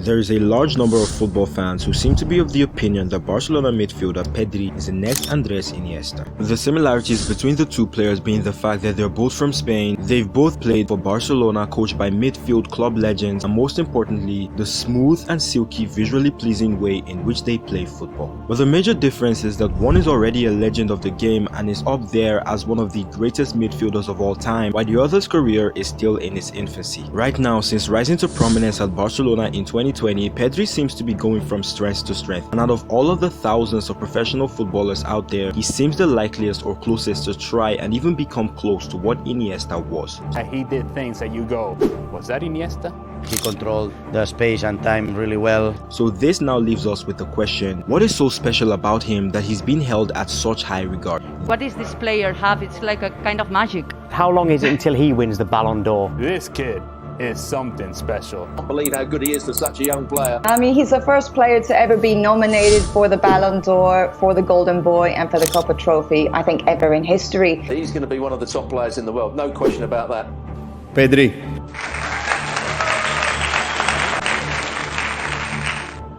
There is a large number of football fans who seem to be of the opinion that Barcelona midfielder Pedri is the next Andres Iniesta. The similarities between the two players being the fact that they're both from Spain, they've both played for Barcelona coached by midfield club legends, and most importantly, the smooth and silky visually pleasing way in which they play football. But the major difference is that one is already a legend of the game and is up there as one of the greatest midfielders of all time, while the other's career is still in its infancy. Right now, since rising to prominence at Barcelona in 2020, Pedri seems to be going from strength to strength, and out of all of the thousands of professional footballers out there, he seems the likeliest or closest to try and even become close to what Iniesta was. He did things that you go, was that Iniesta? He controlled the space and time really well. So this now leaves us with the question, what is so special about him that he's been held at such high regard? What does this player have? It's like a kind of magic. How long is it until he wins the Ballon d'Or? This kid is something special. I can't believe how good he is for such a young player. I mean, he's the first player to ever be nominated for the Ballon d'Or, for the Golden Boy and for the Copa Trophy, I think ever in history. He's going to be one of the top players in the world, no question about that. Pedri.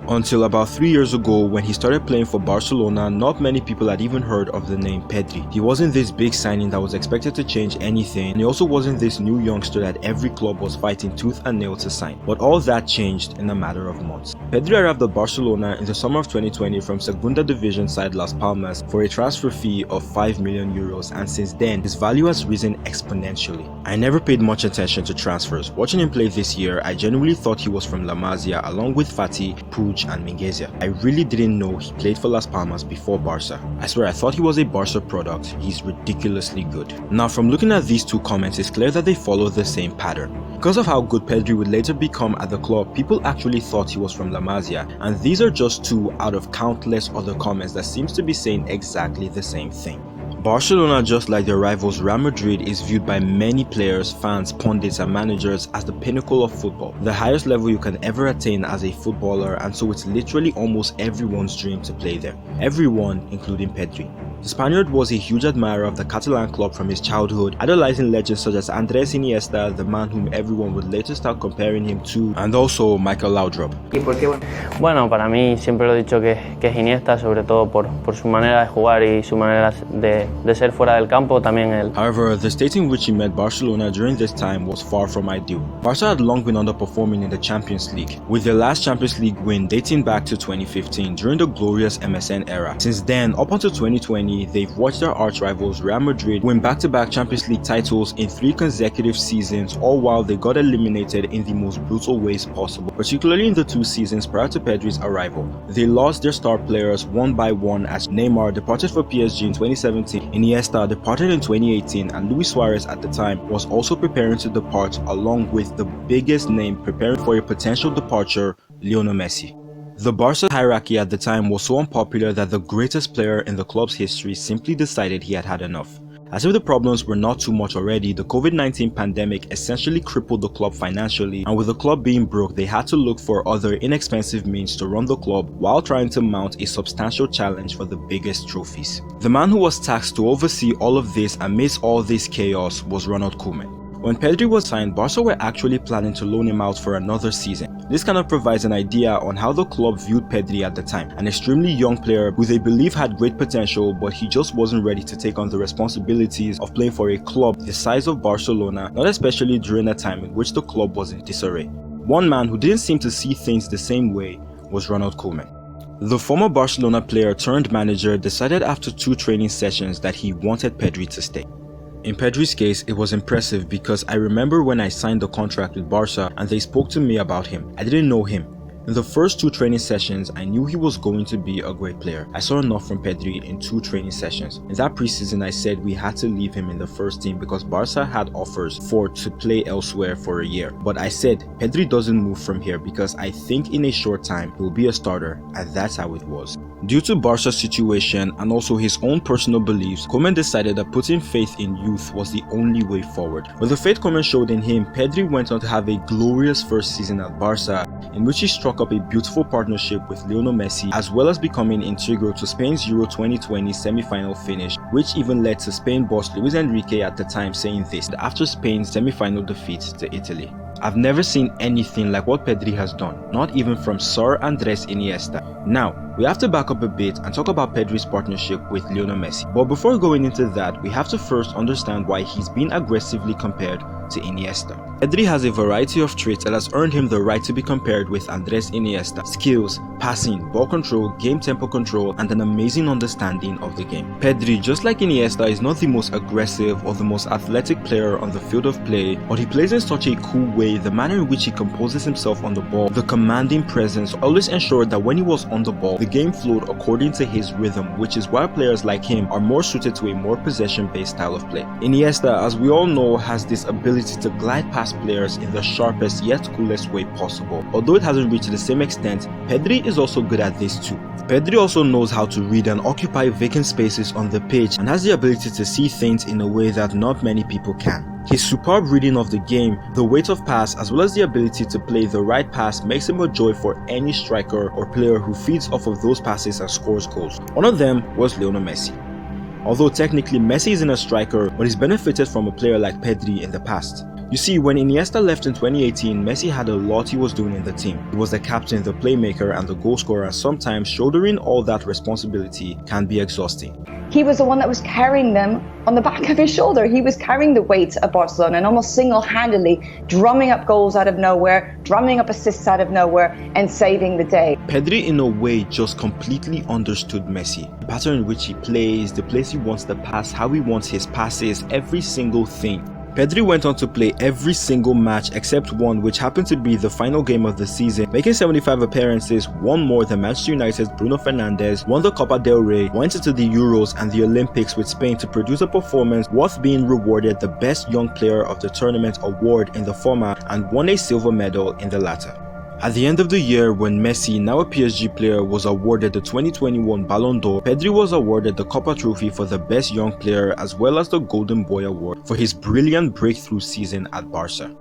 Until about 3 years ago, when he started playing for Barcelona, not many people had even heard of the name Pedri. He wasn't this big signing that was expected to change anything, and he also wasn't this new youngster that every club was fighting tooth and nail to sign. But all that changed in a matter of months. Pedri arrived at Barcelona in the summer of 2020 from Segunda Division side Las Palmas for a transfer fee of 5 million euros, and since then, his value has risen exponentially. I never paid much attention to transfers. Watching him play this year, I genuinely thought he was from La Masia along with Fati, Puig, and Masia. I really didn't know he played for Las Palmas before Barca. I swear I thought he was a Barca product. He's ridiculously good. Now from looking at these two comments, it's clear that they follow the same pattern. Because of how good Pedri would later become at the club, people actually thought he was from La Masia, and these are just two out of countless other comments that seems to be saying exactly the same thing. Barcelona, just like their rivals Real Madrid, is viewed by many players, fans, pundits and managers as the pinnacle of football, the highest level you can ever attain as a footballer, and so it's literally almost everyone's dream to play there. Everyone, including Pedri. The Spaniard was a huge admirer of the Catalan club from his childhood, idolizing legends such as Andres Iniesta, the man whom everyone would later start comparing him to, and also Michael Laudrup. Bueno, para mí siempre lo he dicho que es Iniesta, sobre todo por su manera de jugar y su manera de ser fuera del campo, también él. However, the state in which he met Barcelona during this time was far from ideal. Barca had long been underperforming in the Champions League, with their last Champions League win dating back to 2015 during the glorious MSN era. Since then, up until 2020, they've watched their arch rivals Real Madrid win back-to-back Champions League titles in 3 consecutive seasons, all while they got eliminated in the most brutal ways possible, particularly in the 2 seasons prior to Pedri's arrival. They lost their star players one by one as Neymar departed for PSG in 2017, Iniesta departed in 2018, and Luis Suarez at the time was also preparing to depart, along with the biggest name preparing for a potential departure, Lionel Messi. The Barca hierarchy at the time was so unpopular that the greatest player in the club's history simply decided he had had enough. As if the problems were not too much already, the COVID-19 pandemic essentially crippled the club financially, and with the club being broke, they had to look for other inexpensive means to run the club while trying to mount a substantial challenge for the biggest trophies. The man who was tasked to oversee all of this amidst all this chaos was Ronald Koeman. When Pedri was signed, Barca were actually planning to loan him out for another season. This kind of provides an idea on how the club viewed Pedri at the time, an extremely young player who they believe had great potential, but he just wasn't ready to take on the responsibilities of playing for a club the size of Barcelona, not especially during a time in which the club was in disarray. One man who didn't seem to see things the same way was Ronald Koeman. The former Barcelona player turned manager decided after 2 training sessions that he wanted Pedri to stay. In Pedri's case, it was impressive because I remember when I signed the contract with Barca and they spoke to me about him. I didn't know him. In the first 2 training sessions, I knew he was going to be a great player. I saw enough from Pedri in 2 training sessions. In that preseason, I said we had to leave him in the first team because Barca had offers to play elsewhere for a year. But I said, Pedri doesn't move from here because I think in a short time he will be a starter, and that's how it was. Due to Barca's situation and also his own personal beliefs, Koeman decided that putting faith in youth was the only way forward. With the faith Koeman showed in him, Pedri went on to have a glorious first season at Barca, in which he struck up a beautiful partnership with Lionel Messi, as well as becoming integral to Spain's Euro 2020 semi-final finish, which even led to Spain boss Luis Enrique at the time saying this after Spain's semi-final defeat to Italy. I've never seen anything like what Pedri has done, not even from Sir Andres Iniesta. Now, we have to back up a bit and talk about Pedri's partnership with Lionel Messi. But before going into that, we have to first understand why he's been aggressively compared to Iniesta. Pedri has a variety of traits that has earned him the right to be compared with Andres Iniesta. Skills, passing, ball control, game tempo control, and an amazing understanding of the game. Pedri, just like Iniesta, is not the most aggressive or the most athletic player on the field of play, but he plays in such a cool way. The manner in which he composes himself on the ball, the commanding presence, always ensured that when he was on the ball, the game flowed according to his rhythm, which is why players like him are more suited to a more possession-based style of play. Iniesta, as we all know, has this ability to glide past players in the sharpest yet coolest way possible. Although it hasn't reached the same extent, Pedri is also good at this too. Pedri also knows how to read and occupy vacant spaces on the pitch and has the ability to see things in a way that not many people can. His superb reading of the game, the weight of pass, as well as the ability to play the right pass makes him a joy for any striker or player who feeds off of those passes and scores goals. One of them was Lionel Messi. Although technically Messi isn't a striker, but he's benefited from a player like Pedri in the past. You see, when Iniesta left in 2018, Messi had a lot he was doing in the team. He was the captain, the playmaker, and the goal scorer. Sometimes shouldering all that responsibility can be exhausting. He was the one that was carrying them on the back of his shoulder. He was carrying the weight of Barcelona and almost single-handedly drumming up goals out of nowhere, drumming up assists out of nowhere, and saving the day. Pedri, in a way, just completely understood Messi. The pattern in which he plays, the place he wants the pass, how he wants his passes, every single thing. Pedri went on to play every single match except one, which happened to be the final game of the season, making 75 appearances, one more than Manchester United's Bruno Fernandes, won the Copa del Rey, went into the Euros and the Olympics with Spain to produce a performance worth being rewarded the Best Young Player of the Tournament award in the former and won a silver medal in the latter. At the end of the year, when Messi, now a PSG player, was awarded the 2021 Ballon d'Or, Pedri was awarded the Copa Trophy for the Best Young Player as well as the Golden Boy Award for his brilliant breakthrough season at Barca.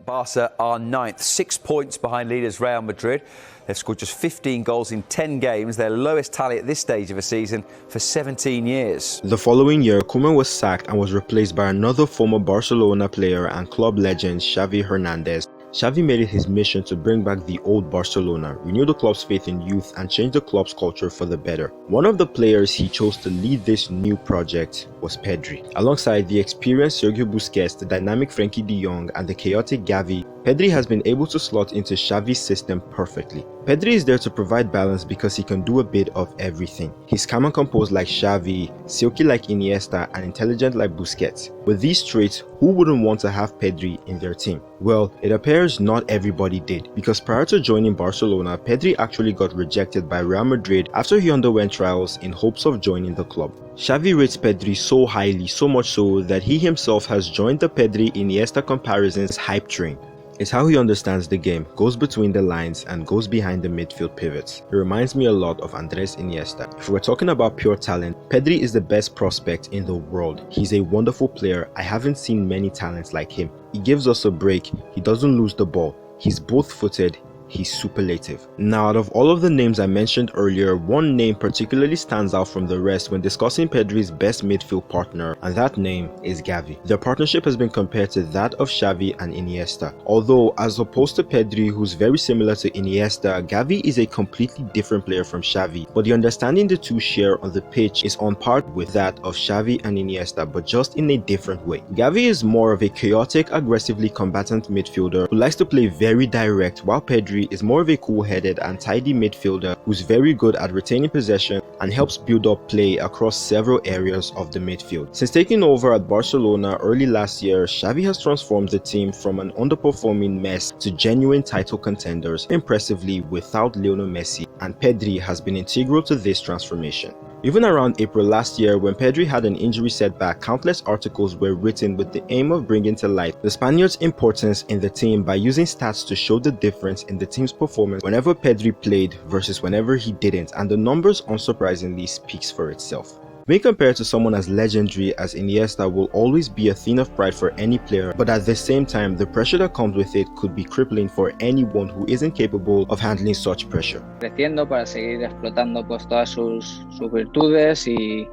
Barca are 9th, 6 points behind leaders Real Madrid. They've scored just 15 goals in 10 games, their lowest tally at this stage of a season for 17 years. The following year, Koeman was sacked and was replaced by another former Barcelona player and club legend, Xavi Hernandez. Xavi made it his mission to bring back the old Barcelona, renew the club's faith in youth, and change the club's culture for the better. One of the players he chose to lead this new project was Pedri. Alongside the experienced Sergio Busquets, the dynamic Frenkie de Jong, and the chaotic Gavi, Pedri has been able to slot into Xavi's system perfectly. Pedri is there to provide balance because he can do a bit of everything. He's calm and composed like Xavi, silky like Iniesta, and intelligent like Busquets. With these traits, who wouldn't want to have Pedri in their team? Well, it appears not everybody did, because prior to joining Barcelona, Pedri actually got rejected by Real Madrid after he underwent trials in hopes of joining the club. Xavi rates Pedri so highly, so much so that he himself has joined the Pedri-Iniesta comparisons hype train. It's how he understands the game, goes between the lines, and goes behind the midfield pivots. It reminds me a lot of Andres Iniesta. If we're talking about pure talent, Pedri is the best prospect in the world. He's a wonderful player. I haven't seen many talents like him. He gives us a break. He doesn't lose the ball. He's both-footed. He's superlative. Now, out of all of the names I mentioned earlier, one name particularly stands out from the rest when discussing Pedri's best midfield partner, and that name is Gavi. Their partnership has been compared to that of Xavi and Iniesta. Although, as opposed to Pedri, who's very similar to Iniesta, Gavi is a completely different player from Xavi, but the understanding the two share on the pitch is on par with that of Xavi and Iniesta, but just in a different way. Gavi is more of a chaotic, aggressively combatant midfielder who likes to play very direct, while Pedri is more of a cool-headed and tidy midfielder who's very good at retaining possession and helps build up play across several areas of the midfield. Since taking over at Barcelona early last year, Xavi has transformed the team from an underperforming mess to genuine title contenders impressively without Lionel Messi, and Pedri has been integral to this transformation. Even around April last year, when Pedri had an injury setback, countless articles were written with the aim of bringing to light the Spaniard's importance in the team by using stats to show the difference in the team's performance whenever Pedri played versus whenever he didn't, and the numbers unsurprisingly speaks for itself. Being compared to someone as legendary as Iniesta will always be a thing of pride for any player, but at the same time, the pressure that comes with it could be crippling for anyone who isn't capable of handling such pressure. Creciendo para seguir explotando pues todas sus virtudes y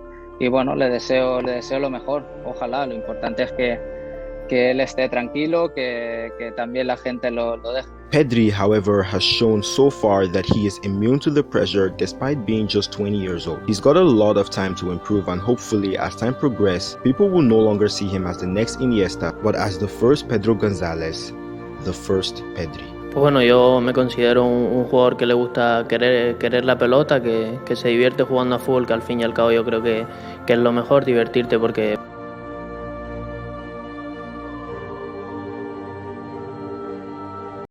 bueno, le deseo lo mejor. Ojalá, lo importante es que él esté tranquilo, que también la gente lo deje. Pedri, however, has shown so far that he is immune to the pressure despite being just 20 years old. He's got a lot of time to improve, and hopefully as time progresses, people will no longer see him as the next Iniesta, but as the first Pedro Gonzalez, the first Pedri. Pues bueno, yo me considero un jugador que le gusta querer la pelota, que se divierte jugando a fútbol, que al fin y al cabo yo creo que es lo mejor, divertirte, porque